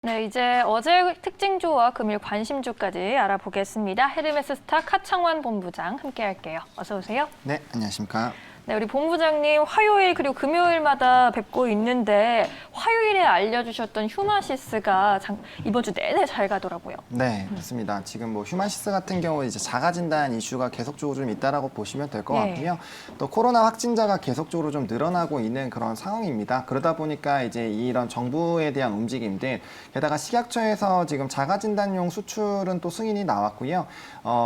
네, 이제 어제 특징주와 금일 관심주까지 알아보겠습니다. 헤르메스 스타 카창완 본부장 함께 할게요. 어서 오세요. 네, 안녕하십니까. 네, 우리 본부장님 화요일 그리고 금요일마다 뵙고 있는데 화요일에 알려주셨던 휴마시스가 이번 주 내내 잘 가더라고요. 네, 맞습니다. 지금 뭐 휴마시스 같은 경우 이제 자가 진단 이슈가 계속적으로 좀 있다라고 보시면 될 것 네. 같고요. 또 코로나 확진자가 계속적으로 좀 늘어나고 있는 그런 상황입니다. 그러다 보니까 이제 이런 정부에 대한 움직임들, 게다가 식약처에서 지금 자가 진단용 수출은 또 승인이 나왔고요.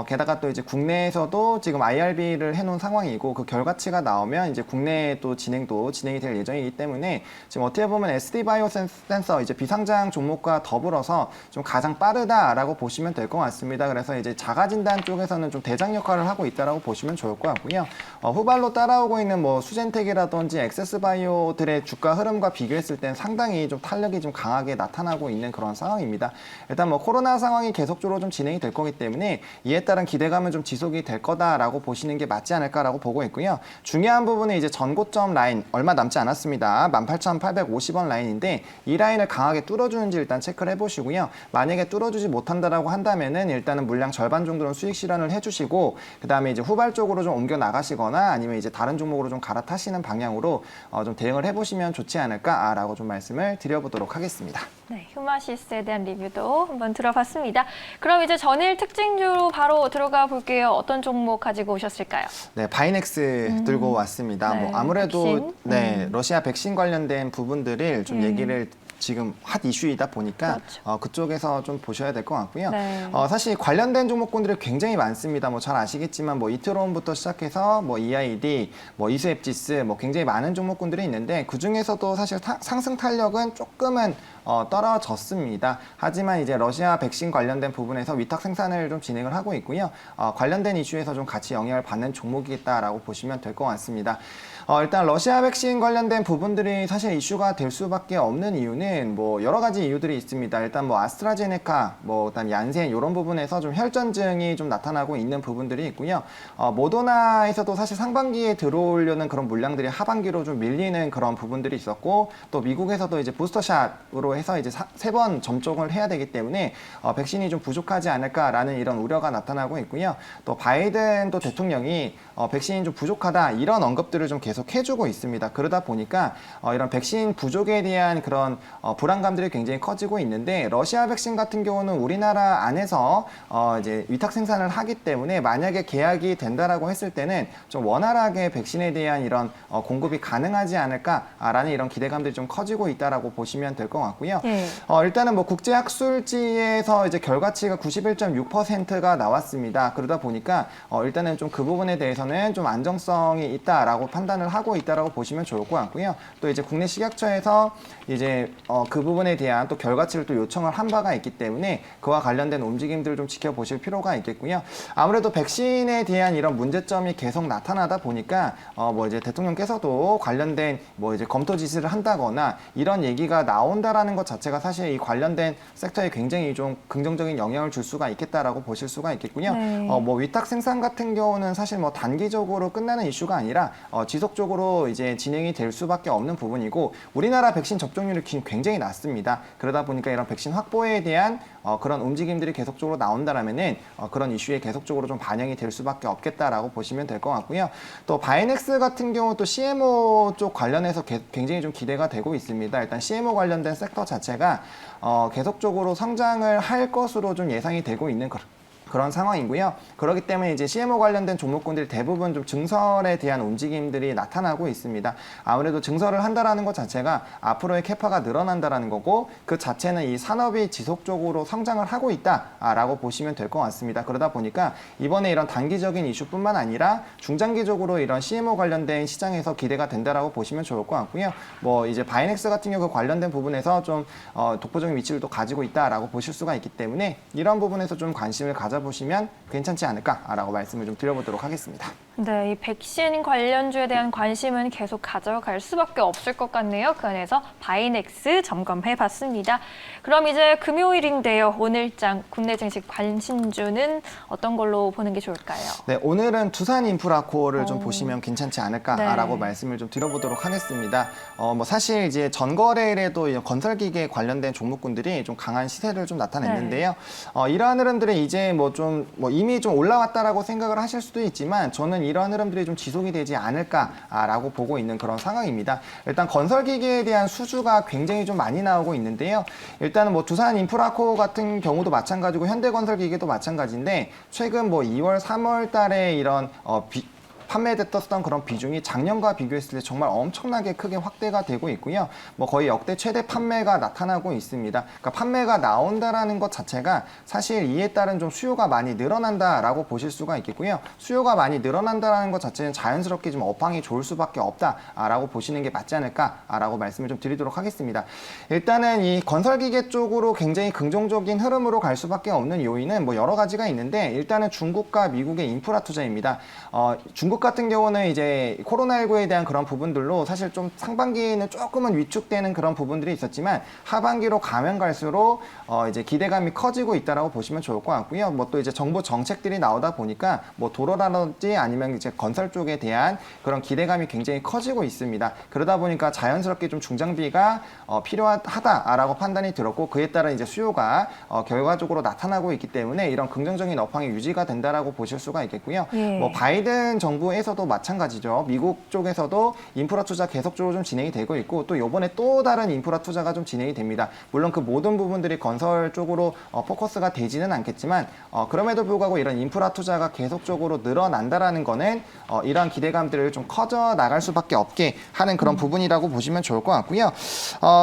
게다가 또 이제 국내에서도 지금 IRB를 해놓은 상황이고 그 결과치가 나오면 이제 국내에 또 진행이 될 예정이기 때문에 지금 어떻게 보면 SD 바이오 센서 이제 비상장 종목과 더불어서 좀 가장 빠르다라고 보시면 될 것 같습니다. 그래서 이제 자가 진단 쪽에서는 좀 대장 역할을 하고 있다라고 보시면 좋을 것 같고요. 후발로 따라오고 있는 뭐 수젠텍이라든지 엑세스 바이오들의 주가 흐름과 비교했을 땐 상당히 좀 탄력이 좀 강하게 나타나고 있는 그런 상황입니다. 일단 뭐 코로나 상황이 계속적으로 좀 진행이 될 거기 때문에 이에 따른 기대감은 좀 지속이 될 거다라고 보시는 게 맞지 않을까라고 보고 있고요. 중요한 부분은 이제 전고점 라인 얼마 남지 않았습니다. 18,850원 라인인데 이 라인을 강하게 뚫어주는지 일단 체크를 해보시고요. 만약에 뚫어주지 못한다라고 한다면은 일단은 물량 절반 정도는 수익 실현을 해주시고 그 다음에 이제 후발적으로 좀 옮겨 나가시거나 아니면 이제 다른 종목으로 좀 갈아타시는 방향으로 좀 대응을 해보시면 좋지 않을까라고 좀 말씀을 드려보도록 하겠습니다. 네, 휴마시스에 대한 리뷰도 한번 들어봤습니다. 그럼 이제 전일 특징주로 바로 들어가 볼게요. 어떤 종목 가지고 오셨을까요? 네, 바이넥스 들고 왔습니다. 네, 뭐 아무래도 백신. 네, 러시아 백신 관련된 부분들을 좀 얘기를 지금 핫 이슈이다 보니까 그렇죠. 그쪽에서 좀 보셔야 될 것 같고요. 네. 사실 관련된 종목군들이 굉장히 많습니다. 뭐 잘 아시겠지만 뭐 이트론부터 시작해서 뭐 EID, 뭐 이수앱지스, 뭐 굉장히 많은 종목군들이 있는데 그 중에서도 사실 상승 탄력은 조금은 떨어졌습니다. 하지만 이제 러시아 백신 관련된 부분에서 위탁 생산을 좀 진행을 하고 있고요. 관련된 이슈에서 좀 같이 영향을 받는 종목이겠다라고 보시면 될 것 같습니다. 일단 러시아 백신 관련된 부분들이 사실 이슈가 될 수밖에 없는 이유는 뭐 여러 가지 이유들이 있습니다. 일단 뭐 아스트라제네카, 뭐 일단 얀센 이런 부분에서 좀 혈전증이 좀 나타나고 있는 부분들이 있고요. 모더나에서도 사실 상반기에 들어오려는 그런 물량들이 하반기로 좀 밀리는 그런 부분들이 있었고 또 미국에서도 이제 부스터샷으로 해서 이제 세 번 접종을 해야 되기 때문에 백신이 좀 부족하지 않을까라는 이런 우려가 나타나고 있고요. 또 바이든 또 대통령이 백신이 좀 부족하다 이런 언급들을 좀 계속 해주고 있습니다. 그러다 보니까 이런 백신 부족에 대한 그런 불안감들이 굉장히 커지고 있는데 러시아 백신 같은 경우는 우리나라 안에서 이제 위탁 생산을 하기 때문에 만약에 계약이 된다라고 했을 때는 좀 원활하게 백신에 대한 이런 공급이 가능하지 않을까라는 이런 기대감들이 좀 커지고 있다라고 보시면 될 것 같고요. 일단은 뭐 국제학술지에서 이제 결과치가 91.6%가 나왔습니다. 그러다 보니까 일단은 좀 그 부분에 대해서는 좀 안정성이 있다라고 판단을 하고 있다라고 보시면 좋을 것 같고요. 또 이제 국내 식약처에서 이제 그 부분에 대한 또 결과치를 또 요청을 한 바가 있기 때문에 그와 관련된 움직임들을 좀 지켜보실 필요가 있겠고요. 아무래도 백신에 대한 이런 문제점이 계속 나타나다 보니까 뭐 이제 대통령께서도 관련된 뭐 이제 검토 지시를 한다거나 이런 얘기가 나온다라는 것 자체가 사실 이 관련된 섹터에 굉장히 좀 긍정적인 영향을 줄 수가 있겠다라고 보실 수가 있겠고요. 네. 뭐 위탁 생산 같은 경우는 사실 뭐 단기적으로 끝나는 이슈가 아니라 지속적으로 이제 진행이 될 수밖에 없는 부분이고 우리나라 백신 접종률이 굉장히 낮습니다. 그러다 보니까 이런 백신 확보에 대한 그런 움직임들이 계속적으로 나온다라면은 그런 이슈에 계속적으로 좀 반영이 될 수밖에 없겠다라고 보시면 될 것 같고요. 또 바이넥스 같은 경우 또 CMO 쪽 관련해서 굉장히 좀 기대가 되고 있습니다. 일단 CMO 관련된 섹터 자체가 계속적으로 성장을 할 것으로 좀 예상이 되고 있는 그런 상황이고요. 그렇기 때문에 이제 CMO 관련된 종목군들이 대부분 좀 증설에 대한 움직임들이 나타나고 있습니다. 아무래도 증설을 한다라는 것 자체가 앞으로의 캐파가 늘어난다라는 거고 그 자체는 이 산업이 지속적으로 성장을 하고 있다라고 보시면 될 것 같습니다. 그러다 보니까 이번에 이런 단기적인 이슈뿐만 아니라 중장기적으로 이런 CMO 관련된 시장에서 기대가 된다라고 보시면 좋을 것 같고요. 뭐 이제 바이넥스 같은 경우 관련된 부분에서 좀 독보적인 위치를 또 가지고 있다라고 보실 수가 있기 때문에 이런 부분에서 좀 관심을 가져보시면 괜찮지 않을까라고 말씀을 좀 드려보도록 하겠습니다. 네, 이 백신 관련주에 대한 관심은 계속 가져갈 수밖에 없을 것 같네요. 그 안에서 바이넥스 점검해봤습니다. 그럼 이제 금요일인데요. 오늘장 국내 증시 관심주는 어떤 걸로 보는 게 좋을까요? 네, 오늘은 두산인프라코어를 좀 오. 보시면 괜찮지 않을까라고 네. 말씀을 좀 드려보도록 하겠습니다. 뭐 사실 이제 전거래일에도 이 건설기계 관련된 종목군들이 좀 강한 시세를 좀 나타냈는데요. 이러한 흐름들은 이제 뭐 이미 좀 올라왔다라고 생각을 하실 수도 있지만 저는 이러한 흐름들이 좀 지속이 되지 않을까라고 보고 있는 그런 상황입니다. 일단 건설기계에 대한 수주가 굉장히 좀 많이 나오고 있는데요. 일단은 뭐 두산인프라코어 같은 경우도 마찬가지고 현대건설기계도 마찬가지인데 최근 뭐 2월, 3월 달에 이런 판매됐던 그런 비중이 작년과 비교했을 때 정말 엄청나게 크게 확대가 되고 있고요. 뭐 거의 역대 최대 판매가 나타나고 있습니다. 그러니까 판매가 나온다라는 것 자체가 사실 이에 따른 좀 수요가 많이 늘어난다라고 보실 수가 있겠고요. 수요가 많이 늘어난다라는 것 자체는 자연스럽게 좀 업황이 좋을 수밖에 없다라고 보시는 게 맞지 않을까라고 말씀을 좀 드리도록 하겠습니다. 일단은 이 건설기계 쪽으로 굉장히 긍정적인 흐름으로 갈 수밖에 없는 요인은 뭐 여러 가지가 있는데 일단은 중국과 미국의 인프라 투자입니다. 중국 같은 경우는 이제 코로나19에 대한 그런 부분들로 사실 좀 상반기에는 조금은 위축되는 그런 부분들이 있었지만 하반기로 가면 갈수록 이제 기대감이 커지고 있다라고 보시면 좋을 것 같고요. 뭐 또 이제 정부 정책들이 나오다 보니까 뭐 도로라든지 아니면 이제 건설 쪽에 대한 그런 기대감이 굉장히 커지고 있습니다. 그러다 보니까 자연스럽게 좀 중장비가 필요하다라고 판단이 들었고 그에 따라 이제 수요가 결과적으로 나타나고 있기 때문에 이런 긍정적인 업황이 유지가 된다라고 보실 수가 있겠고요. 예. 뭐 바이든 정부에서도 마찬가지죠. 미국 쪽에서도 인프라 투자 계속적으로 좀 진행이 되고 있고 또 이번에 또 다른 인프라 투자가 좀 진행이 됩니다. 물론 그 모든 부분들이 건설 쪽으로 포커스가 되지는 않겠지만 그럼에도 불구하고 이런 인프라 투자가 계속적으로 늘어난다라는 거는 이러한 기대감들을 좀 커져 나갈 수밖에 없게 하는 그런 부분이라고 보시면 좋을 것 같고요.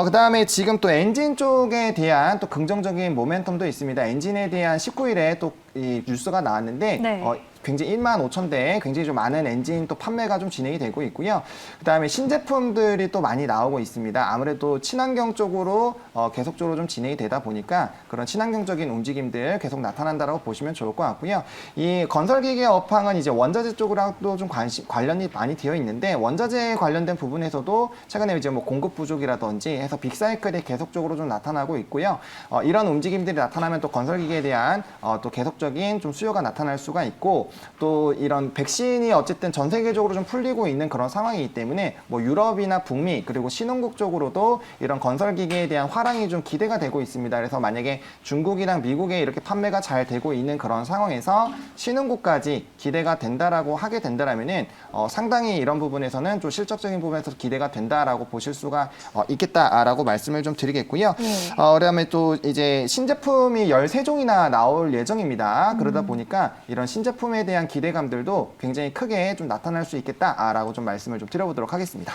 그다음에 지금 또 엔진 쪽에 대한 또 긍정적인 모멘텀도 있습니다. 엔진에 대한 19일에 또 이 뉴스가 나왔는데 네. 굉장히 15,000대 굉장히 좀 많은 엔진 또 판매가 좀 진행이 되고 있고요. 그다음에 신제품들이 또 많이 나오고 있습니다. 아무래도 친환경 쪽으로 계속적으로 좀 진행이 되다 보니까 그런 친환경적인 움직임들 계속 나타난다라고 보시면 좋을 것 같고요. 이 건설기계 업황은 이제 원자재 쪽으로도 좀 관련이 많이 되어 있는데 원자재 관련된 부분에서도 최근에 이제 뭐 공급 부족이라든지 해서 빅사이클이 계속적으로 좀 나타나고 있고요. 이런 움직임들이 나타나면 또 건설기계에 대한 또 계속적인 좀 수요가 나타날 수가 있고 또 이런 백신이 어쨌든 전 세계적으로 좀 풀리고 있는 그런 상황이기 때문에 뭐 유럽이나 북미 그리고 신흥국 쪽으로도 이런 건설기계에 대한 화랑이 좀 기대가 되고 있습니다. 그래서 만약에 중국이랑 미국에 이렇게 판매가 잘 되고 있는 그런 상황에서 신흥국까지 기대가 된다라고 하게 된다라면은 상당히 이런 부분에서는 좀 실적적인 부분에서 기대가 된다라고 보실 수가 있겠다라고 말씀을 좀 드리겠고요. 그다음에 또 이제 신제품이 13종이나 나올 예정입니다. 그러다 보니까 이런 신제품에 대한 기대감들도 굉장히 크게 좀 나타날 수 있겠다라고 좀 말씀을 좀 드려보도록 하겠습니다.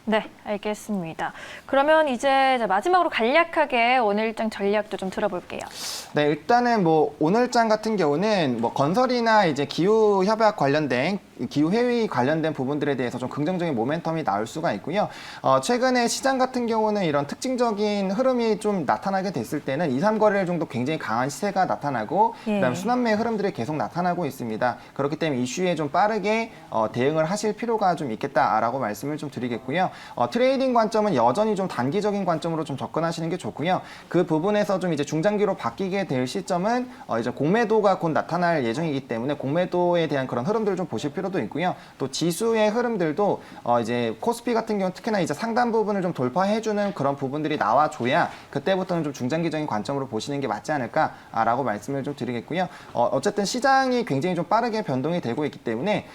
네, 알겠습니다. 그러면 이제 마지막으로 간략하게 오늘 일정 전략도 좀 들어볼게요. 네, 일단은 뭐 오늘장 같은 경우는 뭐 건설이나 이제 기후 협약 관련된 기후 회의 관련된 부분들에 대해서 좀 긍정적인 모멘텀이 나올 수가 있고요. 최근에 시장 같은 경우는 이런 특징적인 흐름이 좀 나타나게 됐을 때는 2, 3거래일 정도 굉장히 강한 시세가 나타나고 그다음에 순환매 흐름들이 계속 나타나고 있습니다. 그렇기 때문에 이슈에 좀 빠르게 대응을 하실 필요가 좀 있겠다라고 말씀을 좀 드리겠고요. 트레이딩 관점은 여전히 좀 단기적인 관점으로 좀 접근하시는 게 좋고요. 그 부분에서 좀 이제 중장기로 바뀌게 될 시점은 이제 공매도가 곧 나타날 예정이기 때문에 공매도에 대한 그런 흐름들을 좀 보실 필요도 있고요. 또 지수의 흐름들도 이제 코스피 같은 경우 특히나 이제 상단 부분을 좀 돌파해주는 그런 부분들이 나와줘야 그때부터는 좀 중장기적인 관점으로 보시는 게 맞지 않을까라고 말씀을 좀 드리겠고요. 어쨌든 시장이 굉장히 좀 빠르게 변동이 되고 있기 때문에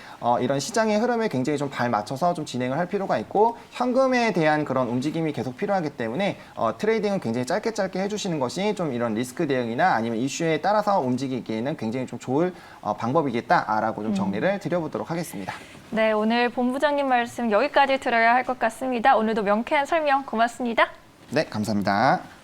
이런 시장의 흐름에 굉장히 좀 발맞춰서 좀 진행을 할 필요가 있고 현금에 대한 그런 움직임이 계속 필요하기 때문에 트레이딩은 굉장히 짧게 해주시는 것이 좀 이런 리스크 대응이나 아니면 이슈에 따라서 움직이기에는 굉장히 좀 좋을 방법이겠다라고 좀 정리를 드려보도록 하겠습니다. 네, 오늘 본부장님 말씀 여기까지 들어야 할 것 같습니다. 오늘도 명쾌한 설명 고맙습니다. 네, 감사합니다.